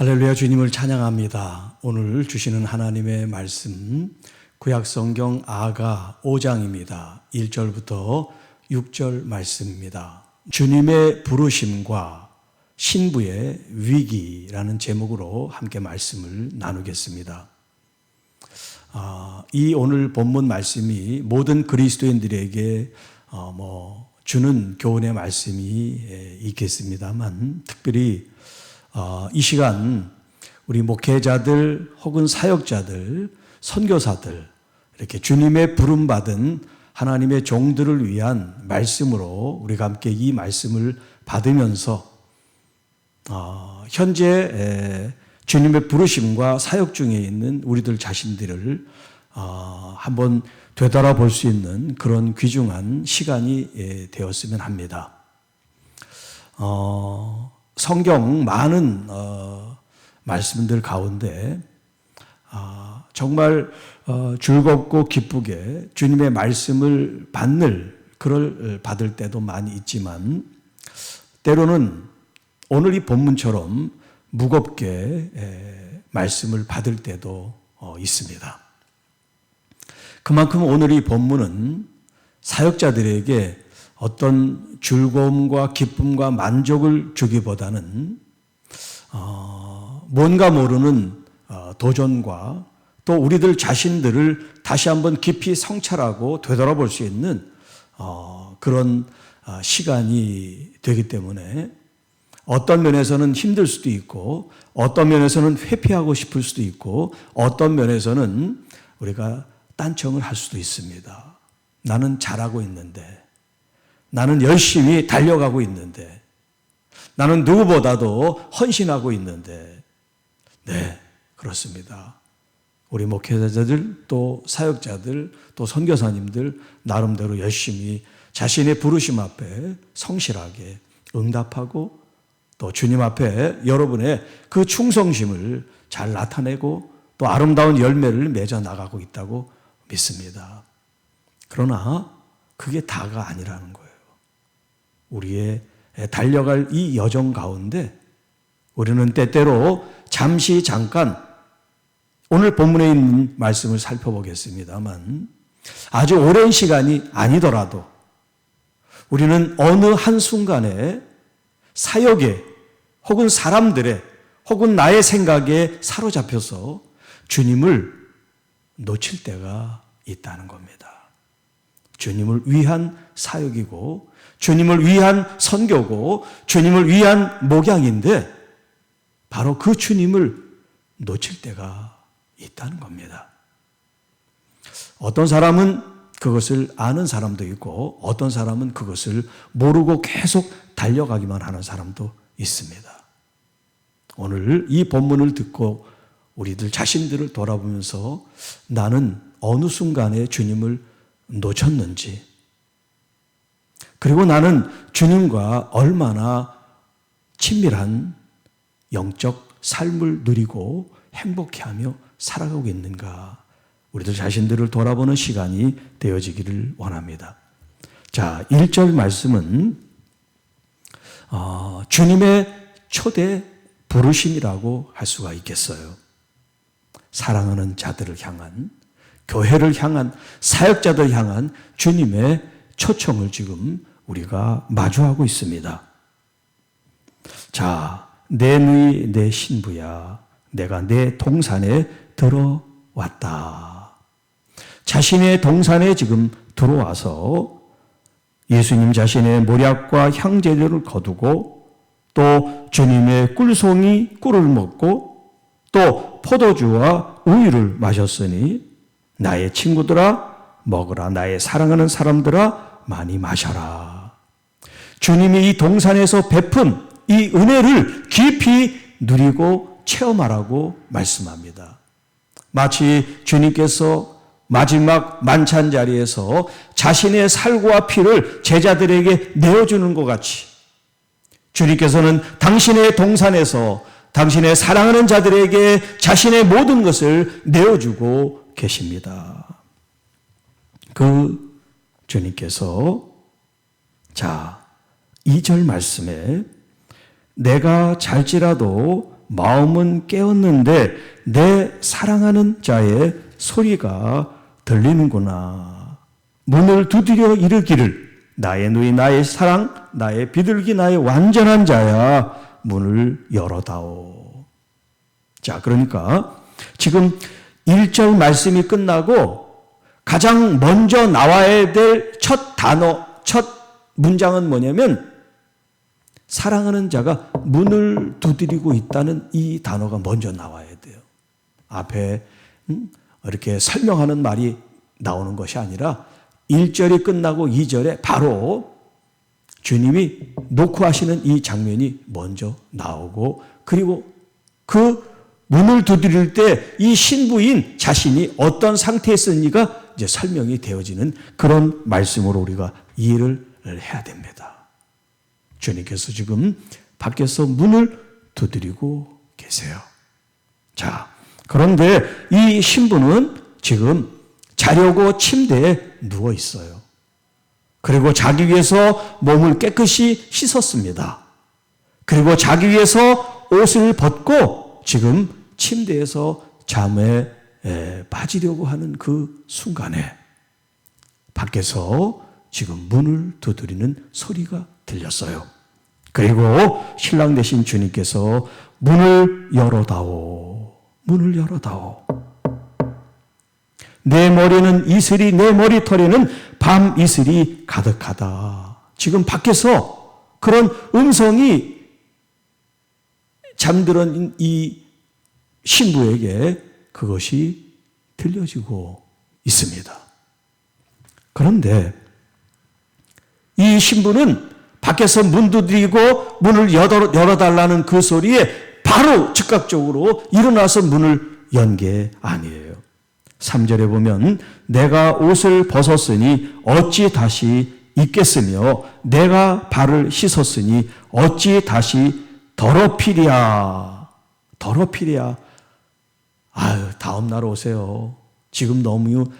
할렐루야, 주님을 찬양합니다. 오늘 주시는 하나님의 말씀 구약성경 아가 5장입니다. 1절부터 6절 말씀입니다. 주님의 부르심과 신부의 위기라는 제목으로 함께 말씀을 나누겠습니다. 이 오늘 본문 말씀이 모든 그리스도인들에게 주는 교훈의 말씀이 있겠습니다만, 특별히 이 시간 우리 목회자들 혹은 사역자들, 선교사들, 이렇게 주님의 부름받은 하나님의 종들을 위한 말씀으로 우리가 함께 이 말씀을 받으면서 현재 주님의 부르심과 사역 중에 있는 우리들 자신들을 한번 되돌아볼 수 있는 그런 귀중한 시간이 되었으면 합니다. 성경 많은 말씀들 가운데 정말 즐겁고 기쁘게 주님의 말씀을 받을 때도 많이 있지만, 때로는 오늘 이 본문처럼 무겁게 말씀을 받을 때도 있습니다. 그만큼 오늘 이 본문은 사역자들에게 어떤 즐거움과 기쁨과 만족을 주기보다는 뭔가 모르는 도전과 또 우리들 자신들을 다시 한번 깊이 성찰하고 되돌아볼 수 있는 그런 시간이 되기 때문에, 어떤 면에서는 힘들 수도 있고, 어떤 면에서는 회피하고 싶을 수도 있고, 어떤 면에서는 우리가 딴청을 할 수도 있습니다. 나는 잘하고 있는데, 나는 열심히 달려가고 있는데, 나는 누구보다도 헌신하고 있는데. 네, 그렇습니다. 우리 목회자들, 또 사역자들, 또 선교사님들 나름대로 열심히 자신의 부르심 앞에 성실하게 응답하고, 또 주님 앞에 여러분의 그 충성심을 잘 나타내고 또 아름다운 열매를 맺어 나가고 있다고 믿습니다. 그러나 그게 다가 아니라는 거예요. 우리의 달려갈 이 여정 가운데 우리는 때때로 잠깐 오늘 본문에 있는 말씀을 살펴보겠습니다만, 아주 오랜 시간이 아니더라도 우리는 어느 한순간에 사역에 혹은 사람들의 혹은 나의 생각에 사로잡혀서 주님을 놓칠 때가 있다는 겁니다. 주님을 위한 사역이고, 주님을 위한 선교고, 주님을 위한 목양인데 바로 그 주님을 놓칠 때가 있다는 겁니다. 어떤 사람은 그것을 아는 사람도 있고, 어떤 사람은 그것을 모르고 계속 달려가기만 하는 사람도 있습니다. 오늘 이 본문을 듣고 우리들 자신들을 돌아보면서 나는 어느 순간에 주님을 놓쳤는지, 그리고 나는 주님과 얼마나 친밀한 영적 삶을 누리고 행복해하며 살아가고 있는가, 우리들 자신들을 돌아보는 시간이 되어지기를 원합니다. 자, 1절 말씀은 주님의 초대 부르심이라고 할 수가 있겠어요. 사랑하는 자들을 향한, 교회를 향한, 사역자들 향한 주님의 초청을 지금 우리가 마주하고 있습니다. 자, 내 누이 내 신부야, 내가 내 동산에 들어왔다. 자신의 동산에 지금 들어와서 예수님 자신의 모략과 향재료를 거두고, 또 주님의 꿀송이 꿀을 먹고, 또 포도주와 우유를 마셨으니 나의 친구들아 먹으라, 나의 사랑하는 사람들아 많이 마셔라. 주님이 이 동산에서 베푼 이 은혜를 깊이 누리고 체험하라고 말씀합니다. 마치 주님께서 마지막 만찬 자리에서 자신의 살과 피를 제자들에게 내어주는 것 같이, 주님께서는 당신의 동산에서 당신의 사랑하는 자들에게 자신의 모든 것을 내어주고 계십니다. 그 주님께서 2절 말씀에 내가 잘지라도 마음은 깨었는데 내 사랑하는 자의 소리가 들리는구나. 문을 두드려 이르기를 나의 누이 나의 사랑 나의 비둘기 나의 완전한 자야 문을 열어다오. 자, 그러니까 지금 1절 말씀이 끝나고 가장 먼저 나와야 될 첫 단어, 첫 문장은 뭐냐면 사랑하는 자가 문을 두드리고 있다는 이 단어가 먼저 나와야 돼요. 앞에 이렇게 설명하는 말이 나오는 것이 아니라 1절이 끝나고 2절에 바로 주님이 놓고 하시는 이 장면이 먼저 나오고, 그리고 그 문을 두드릴 때 이 신부인 자신이 어떤 상태에 있었는지가 이제 설명이 되어지는 그런 말씀으로 우리가 이해를 해야 됩니다. 주님께서 지금 밖에서 문을 두드리고 계세요. 자, 그런데 이 신부는 지금 자려고 침대에 누워 있어요. 그리고 자기 위해서 몸을 깨끗이 씻었습니다. 그리고 자기 위해서 옷을 벗고 지금 침대에서 잠에 빠지려고 하는 그 순간에 밖에서 지금 문을 두드리는 소리가 들렸어요. 그리고 신랑 되신 주님께서 문을 열어다오. 문을 열어다오. 내 머리는 이슬이, 내 머리털에는 밤 이슬이 가득하다. 지금 밖에서 그런 음성이 잠들은 이 신부에게 그것이 들려지고 있습니다. 그런데 이 신부는 밖에서 문 두드리고 문을 열어달라는 그 소리에 바로 즉각적으로 일어나서 문을 연 게 아니에요. 3절에 보면 내가 옷을 벗었으니 어찌 다시 입겠으며 내가 발을 씻었으니 어찌 다시 더럽히랴. 더럽히랴. 아유, 다음 날 오세요. 지금 너무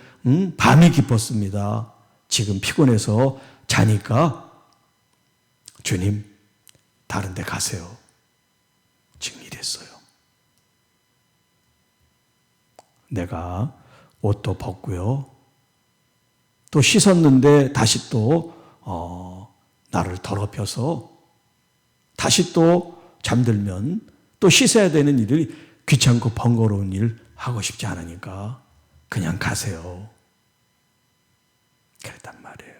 밤이 깊었습니다. 지금 피곤해서 자니까 주님 다른 데 가세요. 지금 이랬어요. 내가 옷도 벗고요. 또 씻었는데 다시 또 나를 더럽혀서 다시 또 잠들면 또 씻어야 되는 일을 귀찮고 번거로운 일 하고 싶지 않으니까 그냥 가세요. 그랬단 말이에요.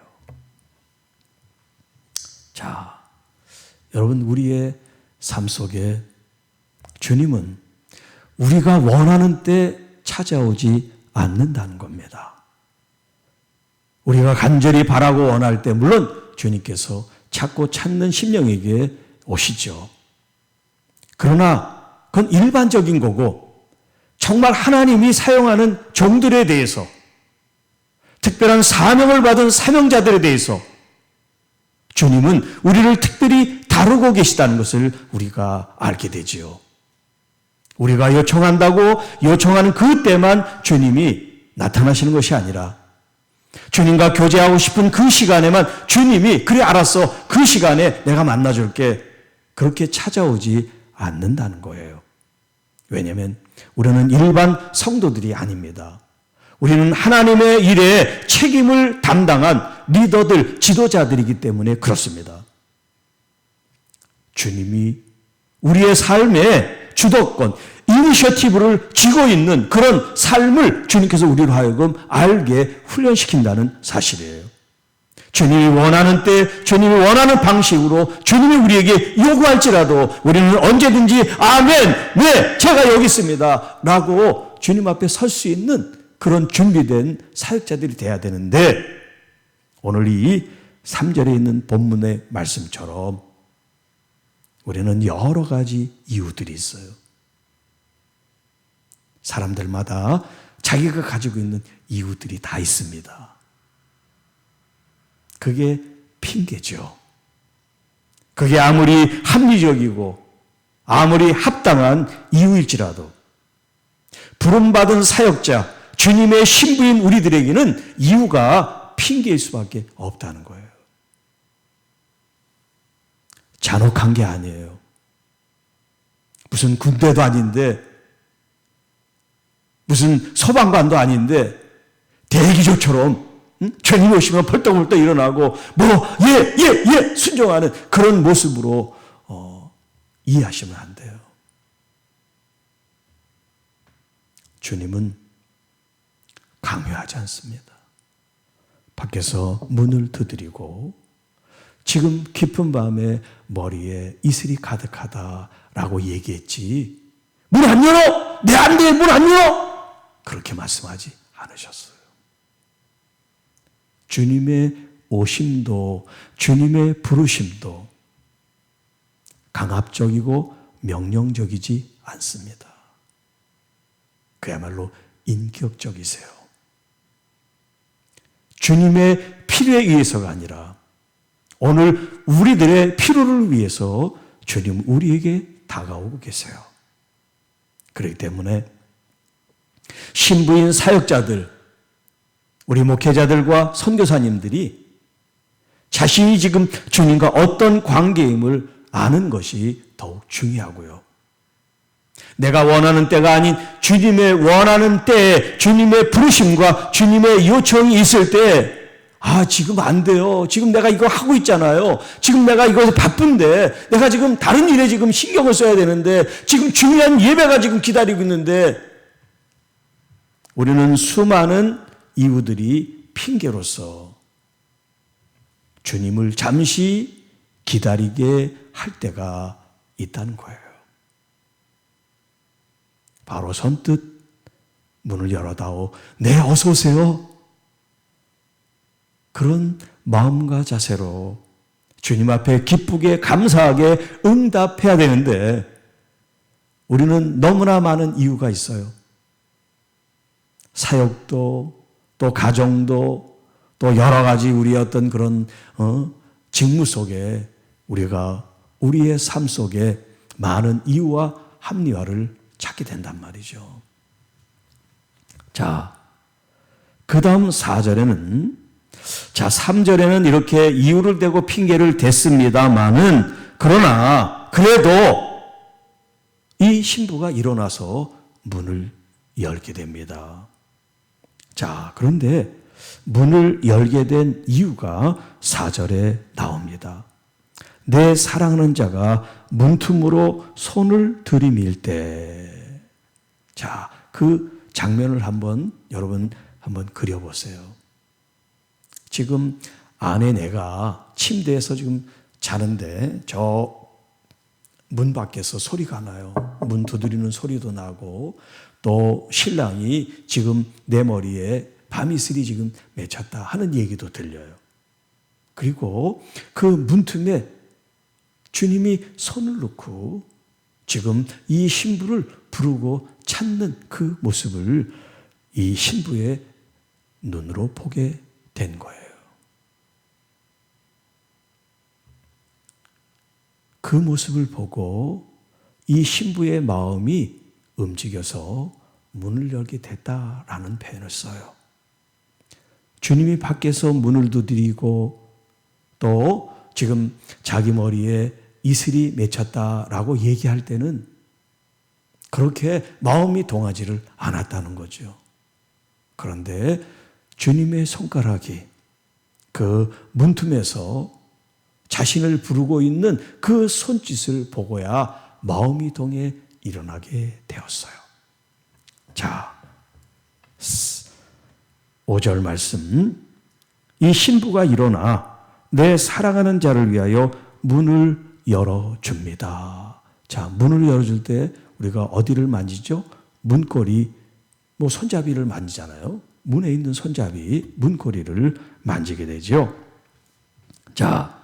자, 여러분, 우리의 삶 속에 주님은 우리가 원하는 때 찾아오지 않는다는 겁니다. 우리가 간절히 바라고 원할 때 물론 주님께서 찾고 찾는 심령에게 오시죠. 그러나 그건 일반적인 거고 정말 하나님이 사용하는 종들에 대해서, 특별한 사명을 받은 사명자들에 대해서 주님은 우리를 특별히 다루고 계시다는 것을 우리가 알게 되지요. 우리가 요청한다고 요청하는 그때만 주님이 나타나시는 것이 아니라 주님과 교제하고 싶은 그 시간에만 주님이 그래 알았어, 그 시간에 내가 만나줄게, 그렇게 찾아오지 않는다는 거예요. 왜냐하면 우리는 일반 성도들이 아닙니다. 우리는 하나님의 일에 책임을 담당한 리더들, 지도자들이기 때문에 그렇습니다. 주님이 우리의 삶의 주도권, 이니셔티브를 쥐고 있는 그런 삶을 주님께서 우리로 하여금 알게 훈련시킨다는 사실이에요. 주님이 원하는 때, 주님이 원하는 방식으로 주님이 우리에게 요구할지라도 우리는 언제든지 아멘, 네, 제가 여기 있습니다 라고 주님 앞에 설 수 있는 그런 준비된 사역자들이 돼야 되는데, 오늘 이 3절에 있는 본문의 말씀처럼 우리는 여러 가지 이유들이 있어요. 사람들마다 자기가 가지고 있는 이유들이 다 있습니다. 그게 핑계죠. 그게 아무리 합리적이고 아무리 합당한 이유일지라도 부름받은 사역자, 주님의 신부인 우리들에게는 이유가 핑계일 수밖에 없다는 거예요. 잔혹한 게 아니에요. 무슨 군대도 아닌데, 무슨 소방관도 아닌데, 대기조처럼 주님 오시면 벌떡벌떡 일어나고 예 순종하는 그런 모습으로 이해하시면 안 돼요. 주님은 강요하지 않습니다. 밖에서 문을 두드리고 지금 깊은 밤에 머리에 이슬이 가득하다라고 얘기했지, 문 안 열어! 내 안 돼! 문 안 열어! 그렇게 말씀하지 않으셨어요. 주님의 오심도, 주님의 부르심도 강압적이고 명령적이지 않습니다. 그야말로 인격적이세요. 주님의 필요에 의해서가 아니라 오늘 우리들의 필요를 위해서 주님 우리에게 다가오고 계세요. 그렇기 때문에 신부인 사역자들, 우리 목회자들과 선교사님들이 자신이 지금 주님과 어떤 관계임을 아는 것이 더욱 중요하고요. 내가 원하는 때가 아닌 주님의 원하는 때에 주님의 부르심과 주님의 요청이 있을 때, 지금 안 돼요. 지금 내가 이거 하고 있잖아요. 지금 내가 이거 바쁜데, 내가 지금 다른 일에 지금 신경을 써야 되는데, 지금 중요한 예배가 지금 기다리고 있는데, 우리는 수많은 이유들이 핑계로서 주님을 잠시 기다리게 할 때가 있다는 거예요. 바로 선뜻 문을 열어다오. 네, 어서 오세요. 그런 마음과 자세로 주님 앞에 기쁘게 감사하게 응답해야 되는데, 우리는 너무나 많은 이유가 있어요. 사역도, 또 가정도, 또 여러 가지 우리의 어떤 그런 직무 속에 우리가 우리의 삶 속에 많은 이유와 합리화를 찾게 된단 말이죠. 자, 그 다음 4절에는, 3절에는 이렇게 이유를 대고 핑계를 댔습니다마는, 그러나 그래도 이 신부가 일어나서 문을 열게 됩니다. 자, 그런데 문을 열게 된 이유가 4절에 나옵니다. 내 사랑하는 자가 문틈으로 손을 들이밀 때. 자, 그 장면을 여러분 한번 그려보세요. 지금 내가 침대에서 지금 자는데 저 문 밖에서 소리가 나요. 문 두드리는 소리도 나고, 또 신랑이 지금 내 머리에 밤이슬이 지금 맺혔다 하는 얘기도 들려요. 그리고 그 문틈에 주님이 손을 놓고 지금 이 신부를 부르고 찾는 그 모습을 이 신부의 눈으로 보게 된 거예요. 그 모습을 보고 이 신부의 마음이 움직여서 문을 열게 됐다라는 표현을 써요. 주님이 밖에서 문을 두드리고 또 지금 자기 머리에 이슬이 맺혔다라고 얘기할 때는 그렇게 마음이 동하지를 않았다는 거죠. 그런데 주님의 손가락이 그 문틈에서 자신을 부르고 있는 그 손짓을 보고야 마음이 동해 일어나게 되었어요. 자, 5절 말씀. 이 신부가 일어나 내 사랑하는 자를 위하여 문을 열어줍니다. 자, 문을 열어줄 때 우리가 어디를 만지죠? 문고리, 손잡이를 만지잖아요. 문에 있는 손잡이, 문고리를 만지게 되죠. 자,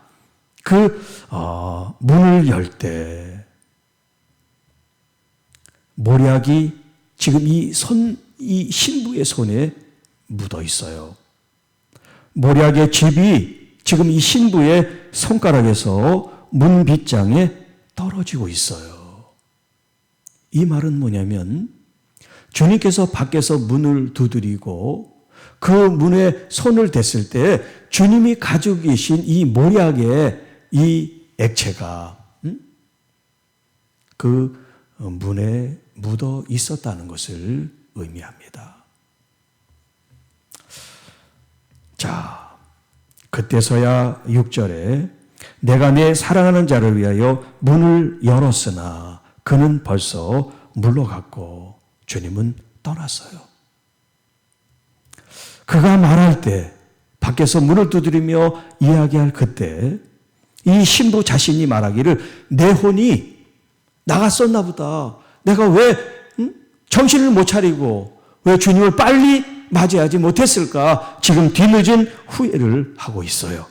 문을 열 때 모략이 지금 이 신부의 손에 묻어 있어요. 모략의 즙이 지금 이 신부의 손가락에서 문 빗장에 떨어지고 있어요. 이 말은 뭐냐면 주님께서 밖에서 문을 두드리고 그 문에 손을 댔을 때 주님이 가지고 계신 이 모략의 이 액체가 그 문에 묻어 있었다는 것을 의미합니다. 자, 그때서야 6절에 내가 내 사랑하는 자를 위하여 문을 열었으나 그는 벌써 물러갔고 주님은 떠났어요. 그가 말할 때 밖에서 문을 두드리며 이야기할 그때 이 신부 자신이 말하기를 내 혼이 나갔었나 보다. 내가 왜 정신을 못 차리고 왜 주님을 빨리 맞이하지 못했을까? 지금 뒤늦은 후회를 하고 있어요.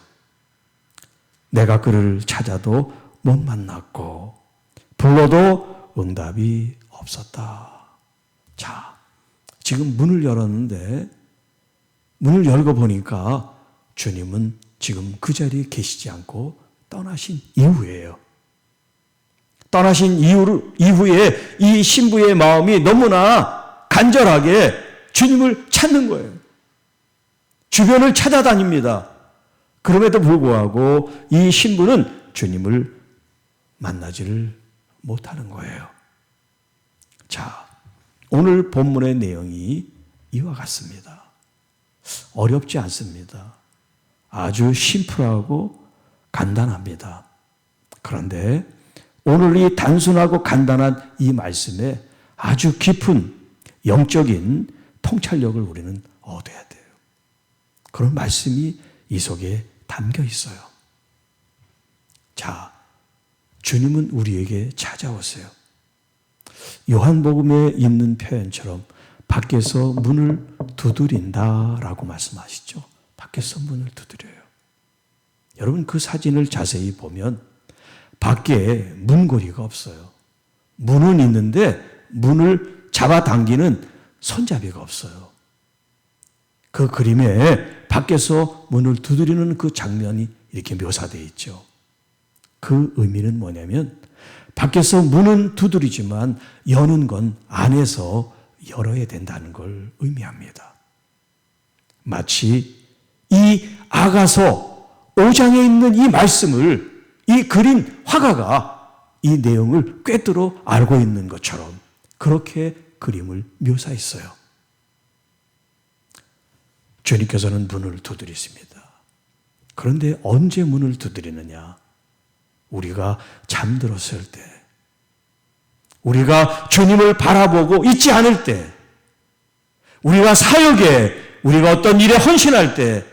내가 그를 찾아도 못 만났고 불러도 응답이 없었다. 자, 지금 문을 열었는데 문을 열고 보니까 주님은 지금 그 자리에 계시지 않고 떠나신 이후예요. 떠나신 이후에 이 신부의 마음이 너무나 간절하게 주님을 찾는 거예요. 주변을 찾아다닙니다. 그럼에도 불구하고 이 신부는 주님을 만나지를 못하는 거예요. 자, 오늘 본문의 내용이 이와 같습니다. 어렵지 않습니다. 아주 심플하고 간단합니다. 그런데 오늘 이 단순하고 간단한 이 말씀에 아주 깊은 영적인 통찰력을 우리는 얻어야 돼요. 그런 말씀이 이 속에 담겨 있어요. 자, 주님은 우리에게 찾아오세요. 요한복음에 있는 표현처럼 밖에서 문을 두드린다라고 말씀하시죠. 밖에서 문을 두드려요. 여러분 그 사진을 자세히 보면 밖에 문고리가 없어요. 문은 있는데 문을 잡아당기는 손잡이가 없어요. 그 그림에 밖에서 문을 두드리는 그 장면이 이렇게 묘사되어 있죠. 그 의미는 뭐냐면 밖에서 문은 두드리지만 여는 건 안에서 열어야 된다는 걸 의미합니다. 마치 이 아가서 5장에 있는 이 말씀을 이 그린 화가가 이 내용을 꿰뚫어 알고 있는 것처럼 그렇게 그림을 묘사했어요. 주님께서는 문을 두드리십니다. 그런데 언제 문을 두드리느냐? 우리가 잠들었을 때, 우리가 주님을 바라보고 있지 않을 때, 우리가 사역에, 우리가 어떤 일에 헌신할 때,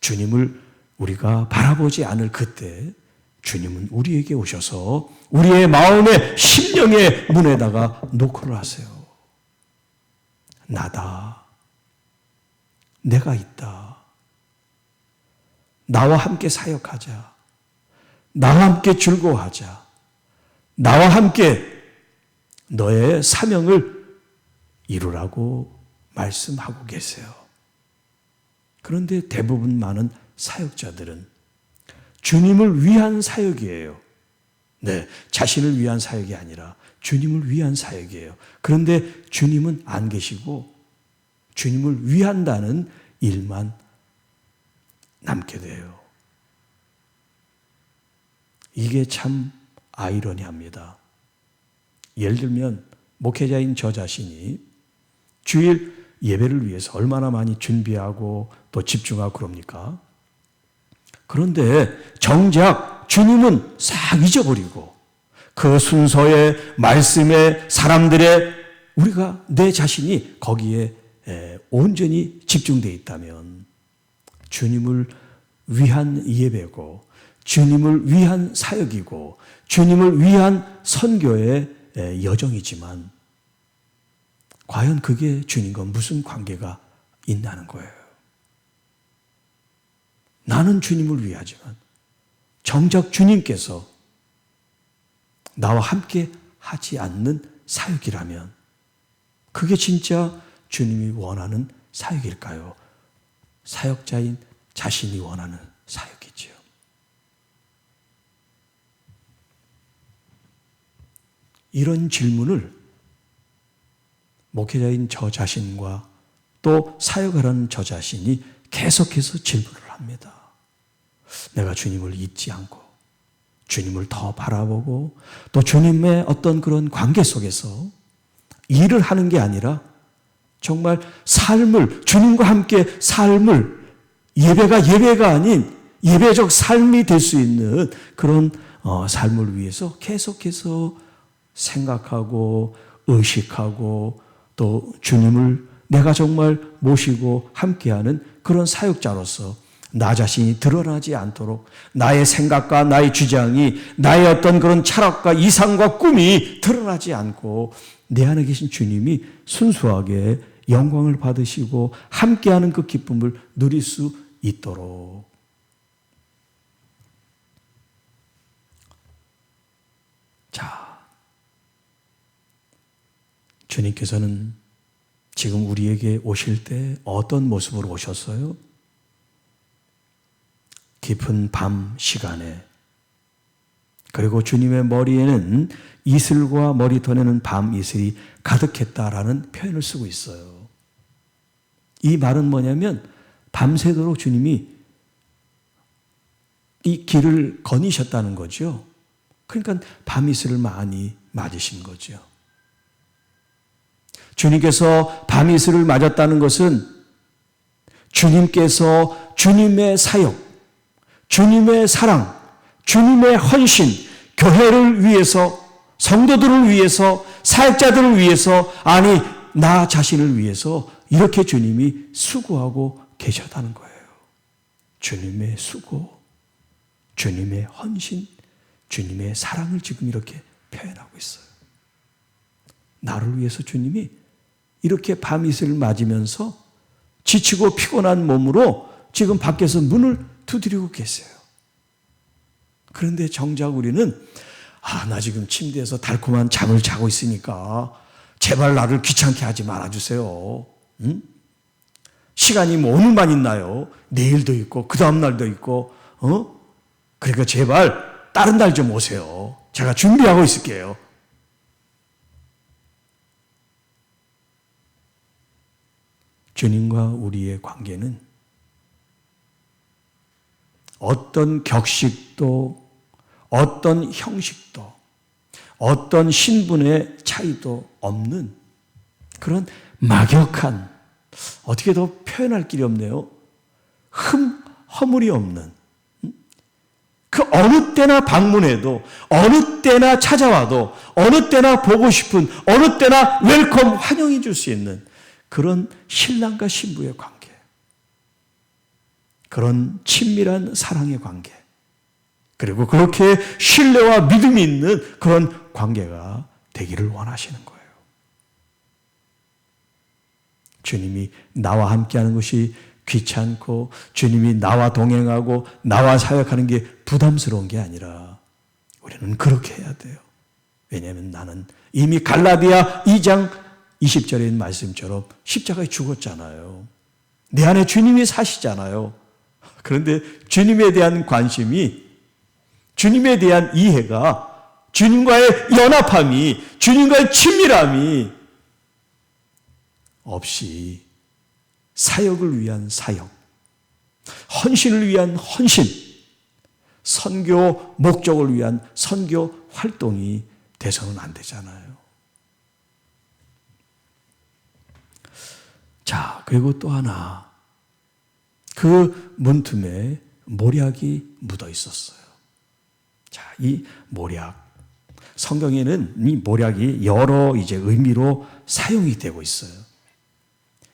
주님을 우리가 바라보지 않을 그때, 주님은 우리에게 오셔서 우리의 마음의 심령의 문에다가 노크를 하세요. 나다. 내가 있다. 나와 함께 사역하자. 나와 함께 즐거워하자. 나와 함께 너의 사명을 이루라고 말씀하고 계세요. 그런데 대부분 많은 사역자들은 주님을 위한 사역이에요. 네, 자신을 위한 사역이 아니라 주님을 위한 사역이에요. 그런데 주님은 안 계시고 주님을 위한다는 일만 남게 돼요. 이게 참 아이러니합니다. 예를 들면 목회자인 저 자신이 주일 예배를 위해서 얼마나 많이 준비하고 또 집중하고 그럽니까? 그런데 정작 주님은 싹 잊어버리고 그 순서에 말씀에 사람들의 우리가 내 자신이 거기에 온전히 집중되어 있다면 주님을 위한 예배고 주님을 위한 사역이고 주님을 위한 선교의 여정이지만 과연 그게 주님과 무슨 관계가 있나는 거예요. 나는 주님을 위하지만 정작 주님께서 나와 함께 하지 않는 사역이라면 그게 진짜 주님이 원하는 사역일까요? 사역자인 자신이 원하는 사역이지요. 이런 질문을 목회자인 저 자신과 또 사역하라는 저 자신이 계속해서 질문을 합니다. 내가 주님을 잊지 않고 주님을 더 바라보고 또 주님의 어떤 그런 관계 속에서 일을 하는 게 아니라 정말 삶을, 주님과 함께 삶을, 예배가 아닌 예배적 삶이 될 수 있는 그런 삶을 위해서 계속해서 생각하고 의식하고 또 주님을 내가 정말 모시고 함께하는 그런 사역자로서 나 자신이 드러나지 않도록 나의 생각과 나의 주장이 나의 어떤 그런 철학과 이상과 꿈이 드러나지 않고 내 안에 계신 주님이 순수하게 영광을 받으시고 함께하는 그 기쁨을 누릴 수 있도록. 자, 주님께서는 지금 우리에게 오실 때 어떤 모습으로 오셨어요? 깊은 밤 시간에, 그리고 주님의 머리에는 이슬과 머리털에는 밤 이슬이 가득했다라는 표현을 쓰고 있어요. 이 말은 뭐냐면 밤새도록 주님이 이 길을 거니셨다는 거죠. 그러니까 밤 이슬을 많이 맞으신 거죠. 주님께서 밤 이슬을 맞았다는 것은 주님께서 주님의 사역, 주님의 사랑, 주님의 헌신, 교회를 위해서, 성도들을 위해서, 사역자들을 위해서, 아니 나 자신을 위해서 이렇게 주님이 수고하고 계셨다는 거예요. 주님의 수고, 주님의 헌신, 주님의 사랑을 지금 이렇게 표현하고 있어요. 나를 위해서 주님이 이렇게 밤이슬을 맞으면서 지치고 피곤한 몸으로 지금 밖에서 문을 두드리고 계세요. 그런데 정작 우리는 나 지금 침대에서 달콤한 잠을 자고 있으니까 제발 나를 귀찮게 하지 말아주세요. 응? 시간이 뭐 오늘만 있나요? 내일도 있고 그 다음날도 있고 그러니까 제발 다른 날 좀 오세요. 제가 준비하고 있을게요. 주님과 우리의 관계는 어떤 격식도 어떤 형식도 어떤 신분의 차이도 없는 그런 막역한, 어떻게 더 표현할 길이 없네요. 허물이 없는, 그 어느 때나 방문해도 어느 때나 찾아와도 어느 때나 보고 싶은, 어느 때나 웰컴 환영해 줄 수 있는 그런 신랑과 신부의 관계, 그런 친밀한 사랑의 관계, 그리고 그렇게 신뢰와 믿음이 있는 그런 관계가 되기를 원하시는 거예요. 주님이 나와 함께하는 것이 귀찮고 주님이 나와 동행하고 나와 사역하는 게 부담스러운 게 아니라 우리는 그렇게 해야 돼요. 왜냐하면 나는 이미 갈라디아 2장 20절에 있는 말씀처럼 십자가에 죽었잖아요. 내 안에 주님이 사시잖아요. 그런데 주님에 대한 관심이, 주님에 대한 이해가, 주님과의 연합함이, 주님과의 친밀함이 없이 사역을 위한 사역, 헌신을 위한 헌신, 선교 목적을 위한 선교 활동이 돼서는 안 되잖아요. 자, 그리고 또 하나, 그 문틈에 모략이 묻어 있었어요. 자, 이 모략, 성경에는 이 모략이 여러 의미로 사용이 되고 있어요.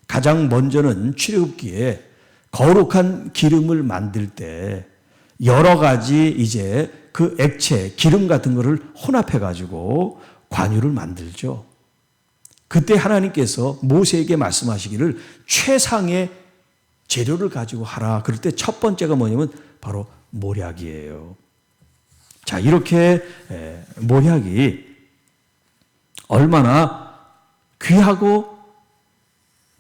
가장 먼저는 출애굽기에 거룩한 기름을 만들 때 여러 가지 그 액체, 기름 같은 거를 혼합해 가지고 관유를 만들죠. 그때 하나님께서 모세에게 말씀하시기를 최상의 재료를 가지고 하라. 그럴 때 첫 번째가 뭐냐면 바로 모략이에요. 자, 이렇게 모략이 얼마나 귀하고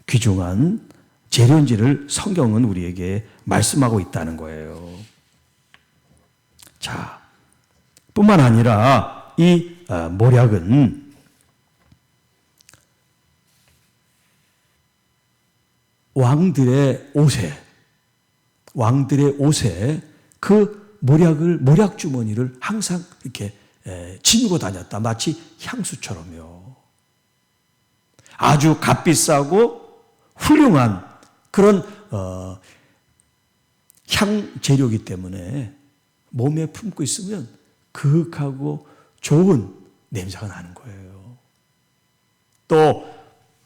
귀중한 재료인지를 성경은 우리에게 말씀하고 있다는 거예요. 자, 뿐만 아니라 이 모략은 왕들의 옷에 그 모략 주머니를 항상 이렇게 지니고 다녔다. 마치 향수처럼요. 아주 값비싸고 훌륭한 그런 향 재료이기 때문에 몸에 품고 있으면 그윽하고 좋은 냄새가 나는 거예요. 또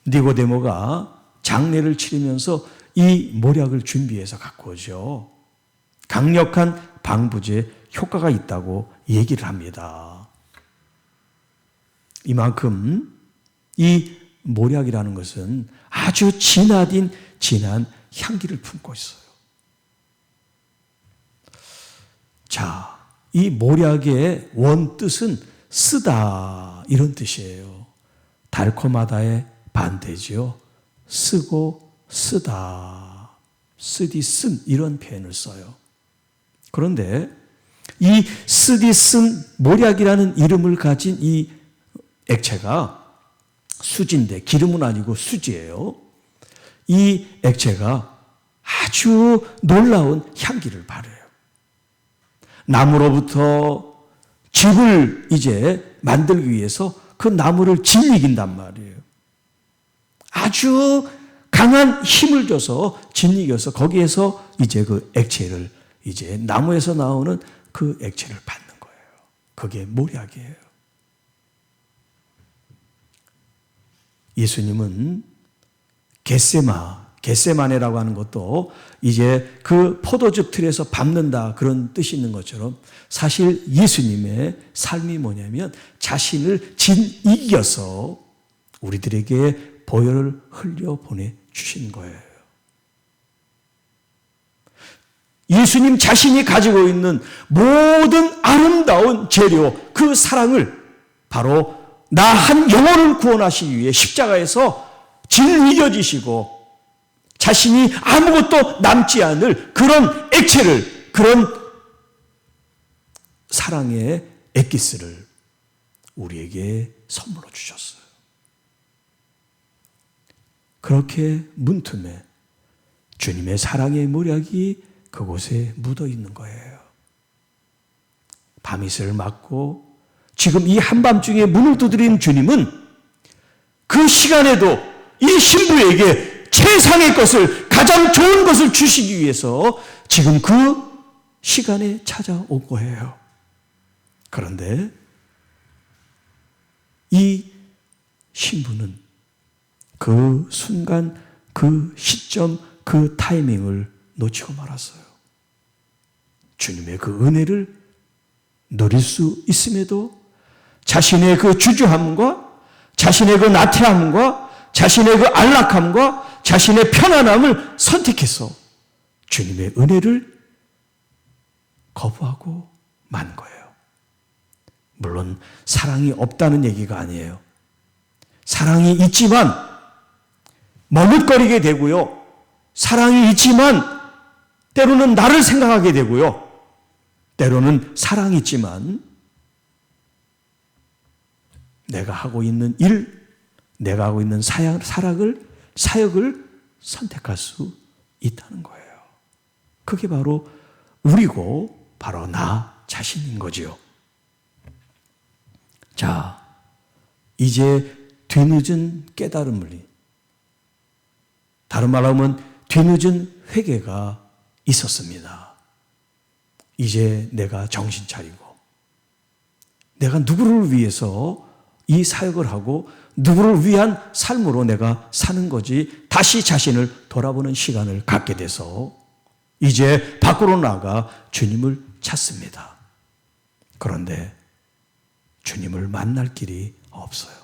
니고데모가 장례를 치르면서 이 모략을 준비해서 갖고 오죠. 강력한 방부제 효과가 있다고 얘기를 합니다. 이만큼 이 모략이라는 것은 아주 진한 향기를 품고 있어요. 자, 이 모략의 원뜻은 쓰다 이런 뜻이에요. 달콤하다의 반대죠. 쓰고 쓰다, 쓰디 쓴 이런 표현을 써요. 그런데 이 쓰디 쓴 모략이라는 이름을 가진 이 액체가 수지인데 기름은 아니고 수지예요. 이 액체가 아주 놀라운 향기를 발해요. 나무로부터 집을 이제 만들기 위해서 그 나무를 짓이긴단 말이에요. 아주 강한 힘을 줘서 짓이겨서 거기에서 이제 그 액체를 이제 나무에서 나오는 그 액체를 받는 거예요. 그게 모략이에요. 예수님은 겟세마네라고 하는 것도 이제 그 포도즙 틀에서 밟는다 그런 뜻이 있는 것처럼 사실 예수님의 삶이 뭐냐면 자신을 이겨서 우리들에게 보혈을 흘려 보내주신 거예요. 예수님 자신이 가지고 있는 모든 아름다운 재료, 그 사랑을 바로 나 한 영혼을 구원하시기 위해 십자가에서 이겨지시고 자신이 아무것도 남지 않을 그런 액체를, 그런 사랑의 엑기스를 우리에게 선물로 주셨어요. 그렇게 문틈에 주님의 사랑의 모략이 그곳에 묻어 있는 거예요. 밤이슬 맞고 지금 이 한밤중에 문을 두드린 주님은 그 시간에도 이 신부에게 최상의 것을, 가장 좋은 것을 주시기 위해서 지금 그 시간에 찾아온 거예요. 그런데 이 신부는 그 순간, 그 시점, 그 타이밍을 놓치고 말았어요. 주님의 그 은혜를 누릴 수 있음에도 자신의 그 주저함과 자신의 그 나태함과 자신의 그 안락함과 자신의 편안함을 선택해서 주님의 은혜를 거부하고 만 거예요. 물론 사랑이 없다는 얘기가 아니에요. 사랑이 있지만 머뭇거리게 되고요. 사랑이 있지만 때로는 나를 생각하게 되고요. 때로는 사랑이 있지만 내가 하고 있는 일, 내가 하고 있는 사역을 선택할 수 있다는 거예요. 그게 바로 우리고 바로 나 자신인 거지요. 자, 이제 뒤늦은 깨달음을, 다른 말로 하면 뒤늦은 회개가 있었습니다. 이제 내가 정신 차리고 내가 누구를 위해서 이 사역을 하고 누구를 위한 삶으로 내가 사는 거지, 다시 자신을 돌아보는 시간을 갖게 돼서 이제 밖으로 나가 주님을 찾습니다. 그런데 주님을 만날 길이 없어요.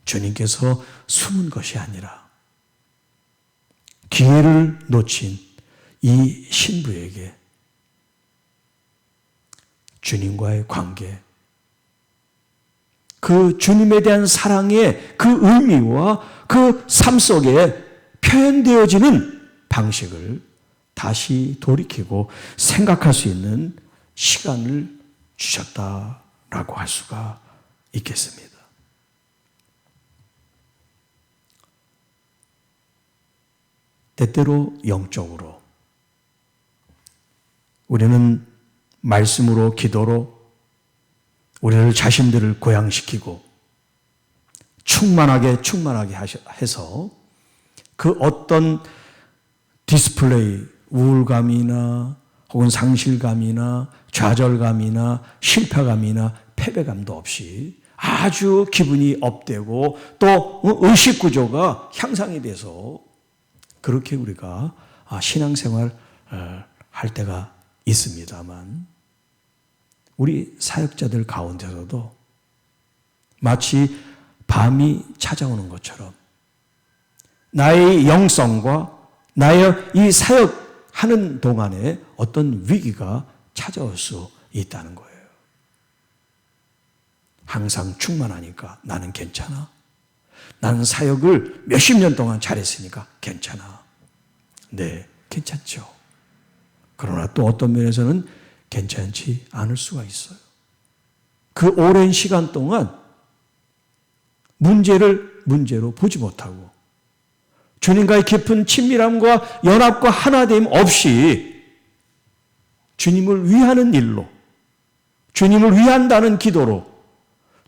주님께서 숨은 것이 아니라 기회를 놓친 이 신부에게 주님과의 관계, 그 주님에 대한 사랑의 그 의미와 그 삶 속에 표현되어지는 방식을 다시 돌이키고 생각할 수 있는 시간을 주셨다라고 할 수가 있겠습니다. 때때로 영적으로, 우리는 말씀으로, 기도로 우리를 자신들을 고양시키고 충만하게 해서 그 어떤 디스플레이, 우울감이나 혹은 상실감이나 좌절감이나 실패감이나 패배감도 없이 아주 기분이 업되고 또 의식구조가 향상이 돼서 그렇게 우리가 신앙생활 할 때가 있습니다만, 우리 사역자들 가운데서도 마치 밤이 찾아오는 것처럼 나의 영성과 나의 이 사역하는 동안에 어떤 위기가 찾아올 수 있다는 거예요. 항상 충만하니까 나는 괜찮아. 나는 사역을 몇십 년 동안 잘했으니까 괜찮아. 네, 괜찮죠. 그러나 또 어떤 면에서는 괜찮지 않을 수가 있어요. 그 오랜 시간 동안 문제를 문제로 보지 못하고 주님과의 깊은 친밀함과 연합과 하나됨 없이 주님을 위하는 일로, 주님을 위한다는 기도로,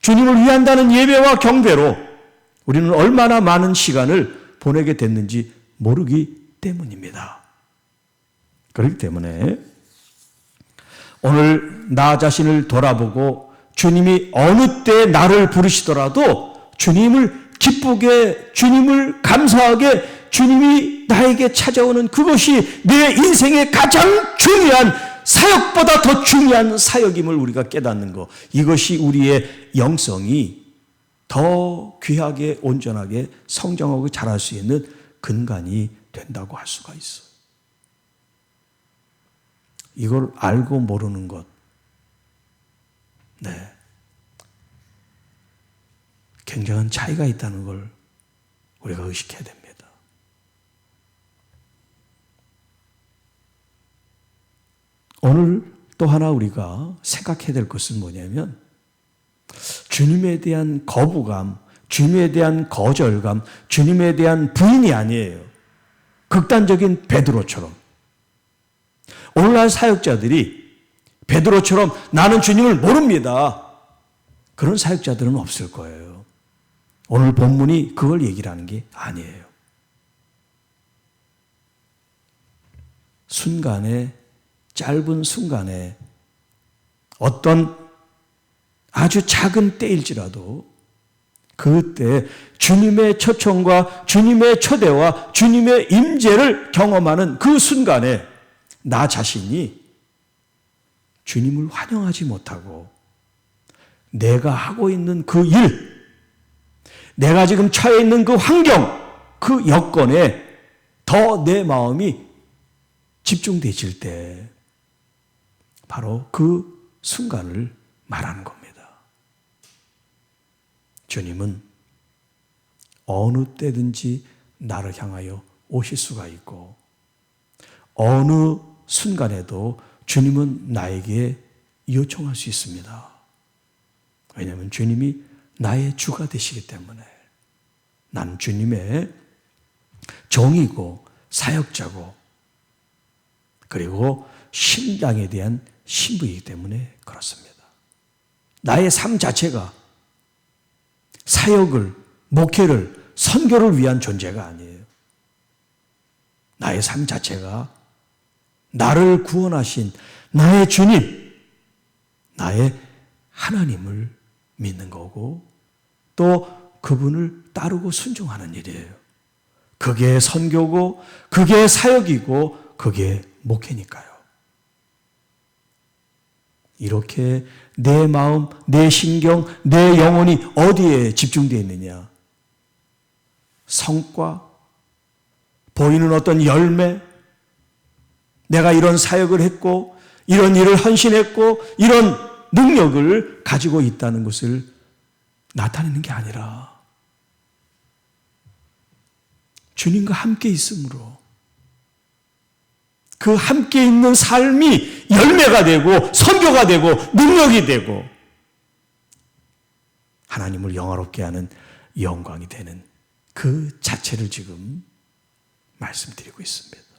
주님을 위한다는 예배와 경배로 우리는 얼마나 많은 시간을 보내게 됐는지 모르기 때문입니다. 그렇기 때문에 오늘 나 자신을 돌아보고 주님이 어느 때 나를 부르시더라도 주님을 기쁘게, 주님을 감사하게, 주님이 나에게 찾아오는 그것이 내 인생의 가장 중요한, 사역보다 더 중요한 사역임을 우리가 깨닫는 것, 이것이 우리의 영성이 더 귀하게, 온전하게 성장하고 자랄 수 있는 근간이 된다고 할 수가 있어요. 이걸 알고 모르는 것, 네, 굉장한 차이가 있다는 걸 우리가 의식해야 됩니다. 오늘 또 하나 우리가 생각해야 될 것은 뭐냐면, 주님에 대한 거부감, 주님에 대한 거절감, 주님에 대한 부인이 아니에요. 극단적인 베드로처럼. 오늘날 사역자들이 베드로처럼 나는 주님을 모릅니다, 그런 사역자들은 없을 거예요. 오늘 본문이 그걸 얘기를 하는 게 아니에요. 순간에, 짧은 순간에 어떤 아주 작은 때일지라도 그때 주님의 초청과 주님의 초대와 주님의 임재를 경험하는 그 순간에 나 자신이 주님을 환영하지 못하고 내가 하고 있는 그 일, 내가 지금 처해 있는 그 환경, 그 여건에 더 내 마음이 집중되질 때 바로 그 순간을 말하는 겁니다. 주님은 어느 때든지 나를 향하여 오실 수가 있고 어느 순간에도 주님은 나에게 요청할 수 있습니다. 왜냐하면 주님이 나의 주가 되시기 때문에 난 주님의 종이고 사역자고 그리고 신당에 대한 신부이기 때문에 그렇습니다. 나의 삶 자체가 사역을, 목회를, 선교를 위한 존재가 아니에요. 나의 삶 자체가 나를 구원하신 나의 주님, 나의 하나님을 믿는 거고 또 그분을 따르고 순종하는 일이에요. 그게 선교고 그게 사역이고 그게 목회니까요. 이렇게 내 마음, 내 신경, 내 영혼이 어디에 집중되어 있느냐? 성과, 보이는 어떤 열매, 내가 이런 사역을 했고 이런 일을 헌신했고 이런 능력을 가지고 있다는 것을 나타내는 게 아니라 주님과 함께 있으므로 그 함께 있는 삶이 열매가 되고 선교가 되고 능력이 되고 하나님을 영화롭게 하는 영광이 되는 그 자체를 지금 말씀드리고 있습니다.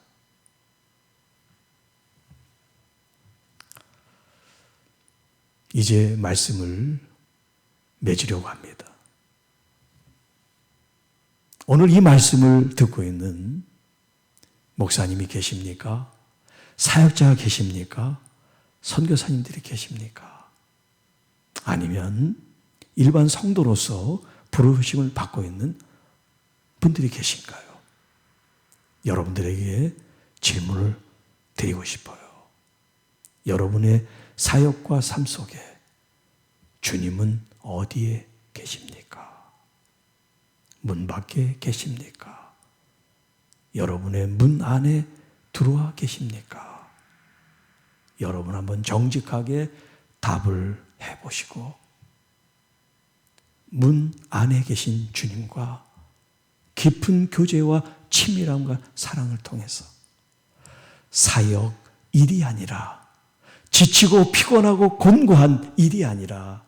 이제 말씀을 맺으려고 합니다. 오늘 이 말씀을 듣고 있는 목사님이 계십니까? 사역자가 계십니까? 선교사님들이 계십니까? 아니면 일반 성도로서 부르심을 받고 있는 분들이 계신가요? 여러분들에게 질문을 드리고 싶어요. 여러분의 사역과 삶 속에 주님은 어디에 계십니까? 문 밖에 계십니까? 여러분의 문 안에 들어와 계십니까? 여러분 한번 정직하게 답을 해보시고 문 안에 계신 주님과 깊은 교제와 친밀함과 사랑을 통해서 사역 일이 아니라 지치고 피곤하고 곤고한 일이 아니라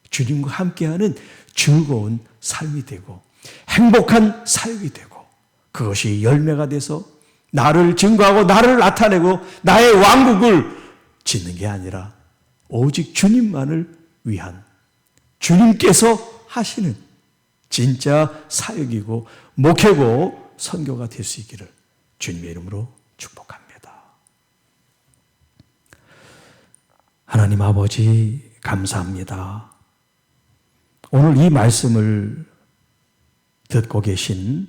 주님과 함께하는 즐거운 삶이 되고 행복한 사역이 되고 그것이 열매가 돼서 나를 증거하고 나를 나타내고 나의 왕국을 짓는 게 아니라 오직 주님만을 위한 주님께서 하시는 진짜 사역이고 목회고 선교가 될 수 있기를 주님의 이름으로 축복합니다. 하나님 아버지 감사합니다. 오늘 이 말씀을 듣고 계신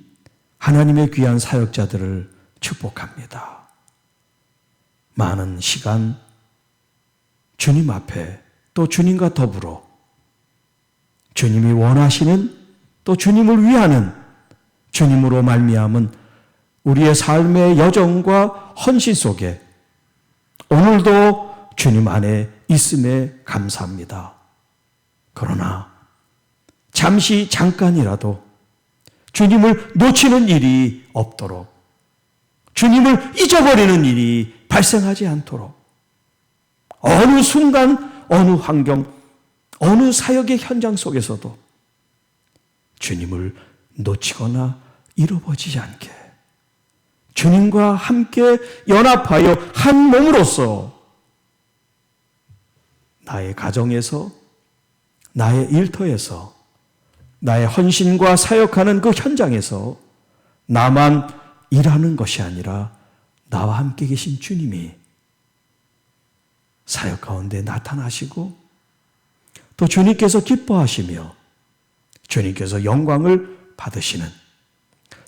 하나님의 귀한 사역자들을 축복합니다. 많은 시간 주님 앞에 또 주님과 더불어 주님이 원하시는 또 주님을 위하는 주님으로 말미암은 우리의 삶의 여정과 헌신 속에 오늘도 주님 안에 있음에 감사합니다. 그러나 잠시 잠깐이라도 주님을 놓치는 일이 없도록 주님을 잊어버리는 일이 발생하지 않도록 어느 순간 어느 환경 어느 사역의 현장 속에서도 주님을 놓치거나 잃어버리지 않게 주님과 함께 연합하여 한 몸으로서 나의 가정에서 나의 일터에서 나의 헌신과 사역하는 그 현장에서 나만 일하는 것이 아니라 나와 함께 계신 주님이 사역 가운데 나타나시고 또 주님께서 기뻐하시며 주님께서 영광을 받으시는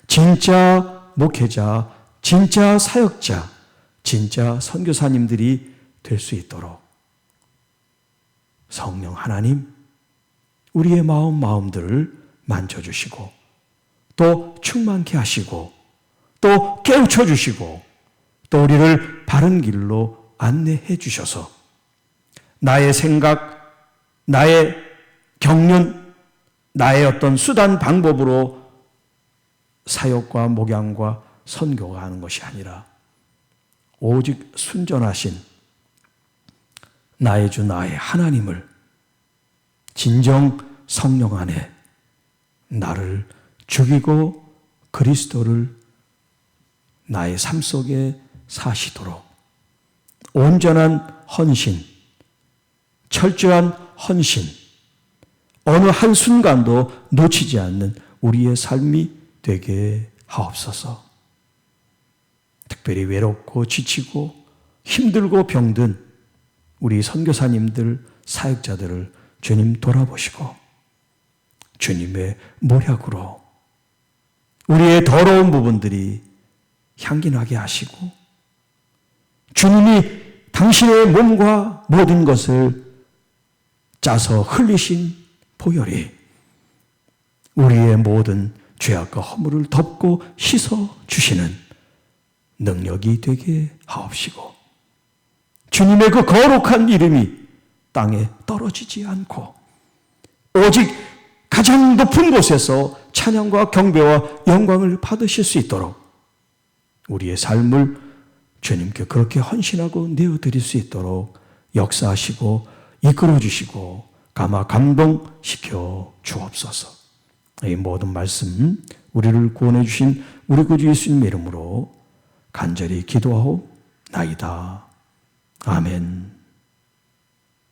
진짜 목회자, 진짜 사역자, 진짜 선교사님들이 될 수 있도록 성령 하나님 우리의 마음들을 만져주시고 또 충만케 하시고 또 깨우쳐 주시고 또 우리를 바른 길로 안내해 주셔서 나의 생각, 나의 경륜, 나의 어떤 수단 방법으로 사역과 목양과 선교가 하는 것이 아니라 오직 순전하신 나의 주 나의 하나님을 진정 성령 안에 나를 죽이고 그리스도를 나의 삶 속에 사시도록 온전한 헌신, 철저한 헌신, 어느 한순간도 놓치지 않는 우리의 삶이 되게 하옵소서. 특별히 외롭고 지치고 힘들고 병든 우리 선교사님들, 사역자들을 주님 돌아보시고 주님의 모략으로 우리의 더러운 부분들이 향기나게 하시고 주님이 당신의 몸과 모든 것을 짜서 흘리신 보혈이 우리의 모든 죄악과 허물을 덮고 씻어주시는 능력이 되게 하옵시고 주님의 그 거룩한 이름이 땅에 떨어지지 않고 오직 가장 높은 곳에서 찬양과 경배와 영광을 받으실 수 있도록 우리의 삶을 주님께 그렇게 헌신하고 내어드릴 수 있도록 역사하시고 이끌어주시고 감동시켜 주옵소서. 이 모든 말씀 우리를 구원해 주신 우리 구주 예수님의 이름으로 간절히 기도하옵나이다. 아멘.